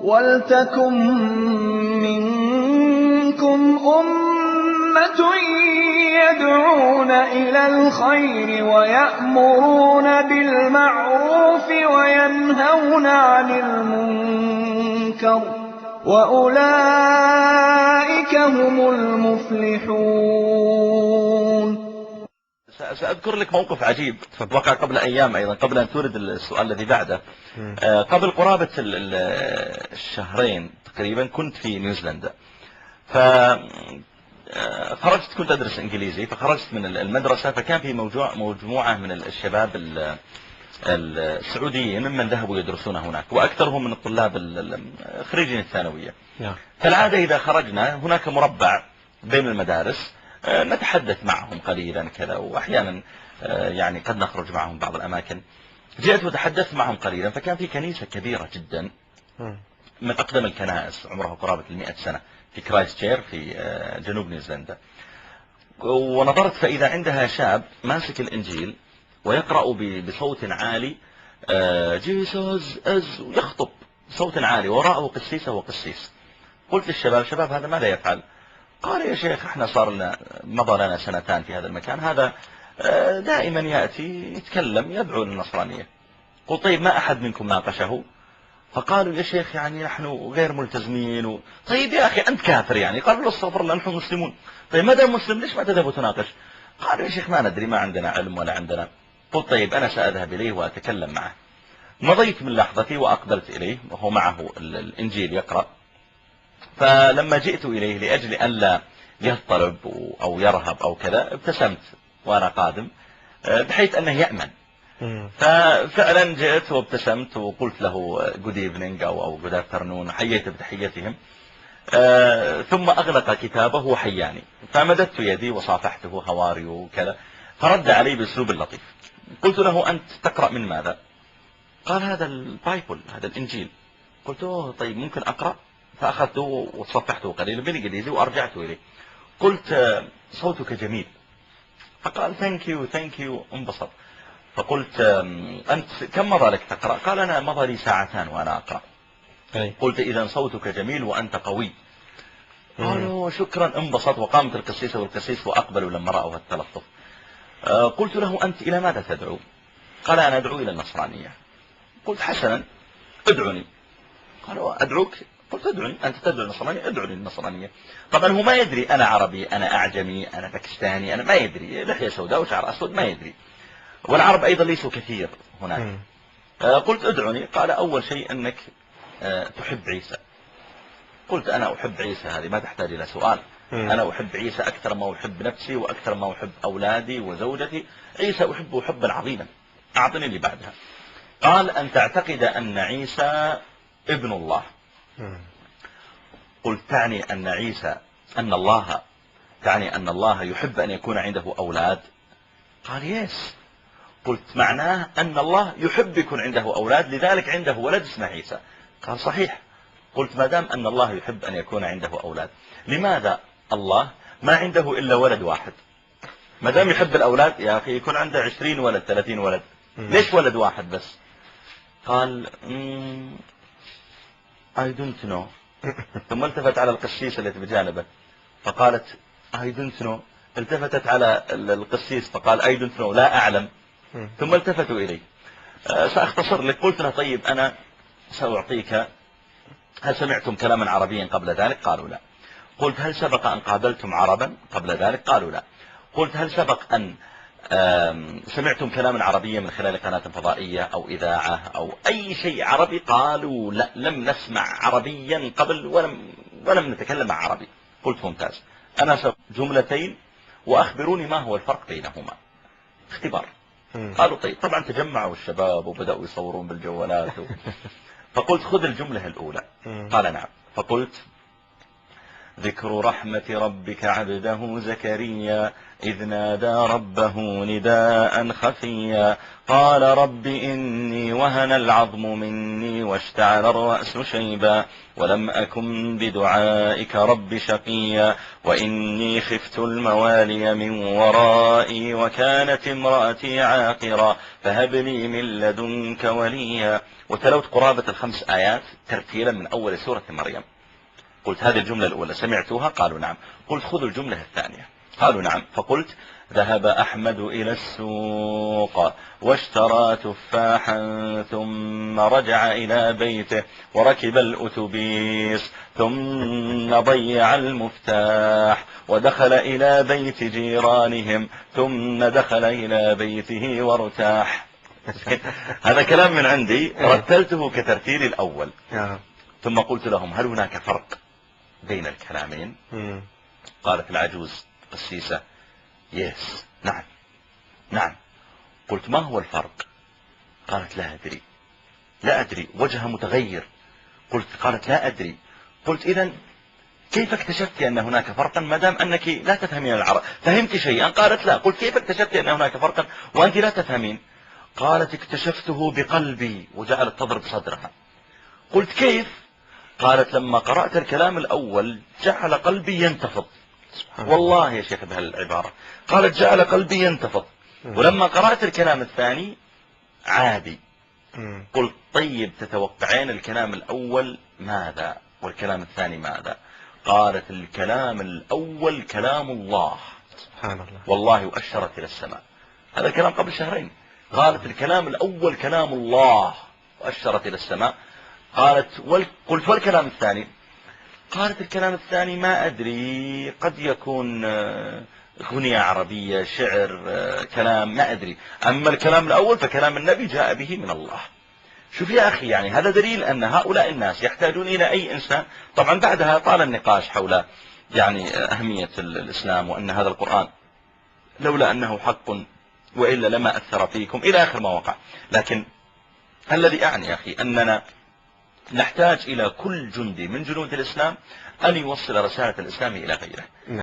وَلْتَكُن مِّنكُمْ أُمَّةٌ يَدْعُونَ إِلَى الْخَيْرِ وَيَأْمُرُونَ بِالْمَعْرُوفِ وَيَنْهَوْنَ عَنِ الْمُنكَرِ ۚ وَأُولَٰئِكَ هُمُ الْمُفْلِحُونَ. سأذكر لك موقف عجيب وقع قبل أيام أيضا، قبل أن تورد السؤال الذي بعده. قبل قرابة الشهرين تقريبا كنت في نيوزيلندا، فخرجت، كنت أدرس إنجليزي، فخرجت من المدرسة، فكان في مجموعة من الشباب السعوديين ممن ذهبوا يدرسون هناك، وأكثرهم من الطلاب خريجين الثانوية. فالعادة إذا خرجنا هناك مربع بين المدارس نتحدث معهم قليلا كذا، وأحيانا يعني قد نخرج معهم بعض الأماكن. جئت وتحدثت معهم قليلا، فكان في كنيسة كبيرة جدا من أقدم الكنائس، عمرها قرابة 100 سنة، في كرايستشير في جنوب نيوزيلندا. ونظرت فإذا عندها شاب ماسك الإنجيل ويقرأ بصوت عالي جيسوس أز، ويخطب بصوت عالي، وراءه قسيسة وقسيس. قلت للشباب: شباب هذا ماذا يفعل؟ قال: يا شيخ احنا مضى لنا 2 سنين في هذا المكان، هذا دائما يأتي يتكلم يدعو للنصرانية. قلت: طيب ما أحد منكم ناقشه؟ فقالوا: يا شيخ يعني نحن غير ملتزمين طيب يا أخي أنت كافر يعني؟ قالوا: استغفر الله نحن مسلمون. طيب ما دام مسلم ليش ما تذهب وتناقش؟ قالوا: يا شيخ ما ندري، ما عندنا علم ولا عندنا. قلت: طيب أنا سأذهب إليه وأتكلم معه. مضيت من لحظتي وأقبلت إليه وهو معه الإنجيل يقرأ. فلما جئت إليه لأجل أن لا يضطرب أو يرهب أو كذا، ابتسمت وأنا قادم بحيث أنه يأمن. ففعلا جئت وابتسمت وقلت له good evening أو good afternoon، حييت بتحيتهم. ثم أغلق كتابه وحياني، فمددت يدي وصافحته هواري وكذا، فرد علي بأسلوب لطيف. قلت له: أنت تقرأ من ماذا؟ قال: هذا البايبل، هذا الإنجيل. قلت: أوه طيب ممكن أقرأ؟ فأخذته وصفحته قليلا بالإنجليزي وأرجعت إليه. قلت: صوتك جميل. فقال: ثانك يو انبسط. فقلت: أنت كم مضى لك تقرأ؟ قال: أنا مضى لي 2 ساعات وأنا أقرأ. قلت: إذا صوتك جميل وأنت قوي. قالوا: شكرا. انبسط، وقامت القسيسة والقسيس وأقبلوا لما رأوا التلطف. قلت له: أنت إلى ماذا تدعو؟ قال: أنا أدعو إلى النصرانية. قلت: حسنا، ادعني. قالوا: أدعوك؟ قلت: ادعني، أنت تدعو النصرانية، ادعني النصرانية. طبعا هو ما يدري أنا عربي، أنا أعجمي، أنا باكستاني، أنا ما يدري، لحية سوداء وشعر أسود ما يدري، والعرب أيضا ليسوا كثير هناك. قلت: ادعني. قال: أول شيء أنك تحب عيسى. قلت: أنا أحب عيسى، هذه ما تحتاج إلى سؤال. أنا أحب عيسى أكثر ما أحب نفسي وأكثر ما أحب أولادي وزوجتي. عيسى أحبه حبا عظيما. أعطني اللي بعدها. قال: أن تعتقد أن عيسى ابن الله. قلت: تعني أن عيسى تعني أن الله يحب أن يكون عنده أولاد؟ قال: يس. قلت: معناه أن الله يحب يكون عنده أولاد، لذلك عنده ولد اسمه عيسى. قال: صحيح. قلت: ما دام أن الله يحب أن يكون عنده أولاد، لماذا الله ما عنده إلا ولد واحد؟ ما دام يحب الأولاد يا أخي يكون عنده 20 ولد 30 ولد، ليش ولد واحد بس؟ قال: I don't know. ثم التفت على القسيس التي بجانبه فقالت: I don't know. التفتت على القسيس فقال: I don't know، لا أعلم. ثم التفتوا إلي. سأختصر لك. قلت له: طيب أنا سأعطيك، هل سمعتم كلاما عربيا قبل ذلك؟ قالوا: لا. قلت: هل سبق أن قابلتم عربا قبل ذلك؟ قالوا: لا. قلت: هل سبق أن سمعتم كلاما عربيا من خلال قناة فضائية أو إذاعة أو أي شيء عربي؟ قالوا: لا، لم نسمع عربيا قبل ولم نتكلم عربي. قلت: ممتاز، أنا جملتين وأخبروني ما هو الفرق بينهما، اختبار. قالوا: طيب. طبعا تجمعوا الشباب وبدأوا يصورون بالجوالات فقلت: خذ الجملة الأولى. قال: نعم. فقلت: ذكر رحمة ربك عبده زكريا إذ نادى ربه نداء خفيا قال رب إني وهن العظم مني واشتعل الرأس شيبا ولم أكن بدعائك رب شقيا وإني خفت الموالي من ورائي وكانت امرأتي عاقرا فهب لي من لدنك وليا. وتلوت قرابة 5 آيات ترتيلا من أول سورة مريم. قلت هذه الجملة الأولى سمعتوها؟ قالوا نعم. قلت خذوا الجملة الثانية. قالوا نعم. فقلت ذهب أحمد إلى السوق واشترى تفاحا ثم رجع إلى بيته وركب الأتوبيس ثم ضيع المفتاح ودخل إلى بيت جيرانهم ثم دخل إلى بيته وارتاح. هذا كلام من عندي رتلته كترتيل الأول. ثم قلت لهم هل هناك فرق بين الكلامين؟ قالت العجوز قسيسة يس نعم نعم. قلت ما هو الفرق؟ قالت لا أدري وجهها متغير. قالت لا أدري. قلت إذن كيف اكتشفت أن هناك فرقا ما دام أنك لا تفهمين العرب؟ فهمت شيئا؟ قالت لا. قلت كيف اكتشفت أن هناك فرقا وأنت لا تفهمين؟ قالت اكتشفته بقلبي وجعلت تضرب صدرها. قلت كيف؟ قالت لما قرأت الكلام الأول جعل قلبي ينتفض. والله يا شيخ بهالعبارة قالت جعل قلبي ينتفض ولما قرأت الكلام الثاني عادي. قلت طيب تتوقعين الكلام الأول ماذا والكلام الثاني ماذا؟ قالت الكلام الأول كلام الله سبحان الله والله وأشرت إلى السماء. هذا الكلام قبل 2 شهرين. قالت الكلام الأول كلام الله وأشرت إلى السماء. قلت والكلام الثاني؟ قالت الكلام الثاني ما أدري قد يكون أغنية عربية شعر كلام ما أدري. أما الكلام الأول فكلام النبي جاء به من الله. شوف يا أخي يعني هذا دليل أن هؤلاء الناس يحتاجون إلى أي إنسان. طبعا بعدها طال النقاش حول يعني أهمية الإسلام وأن هذا القرآن لولا أنه حق وإلا لما أثر فيكم إلى آخر ما وقع. لكن الذي أعني أخي أننا نحتاج إلى كل جندي من جنود الإسلام أن يوصل رسالة الإسلام إلى غيره.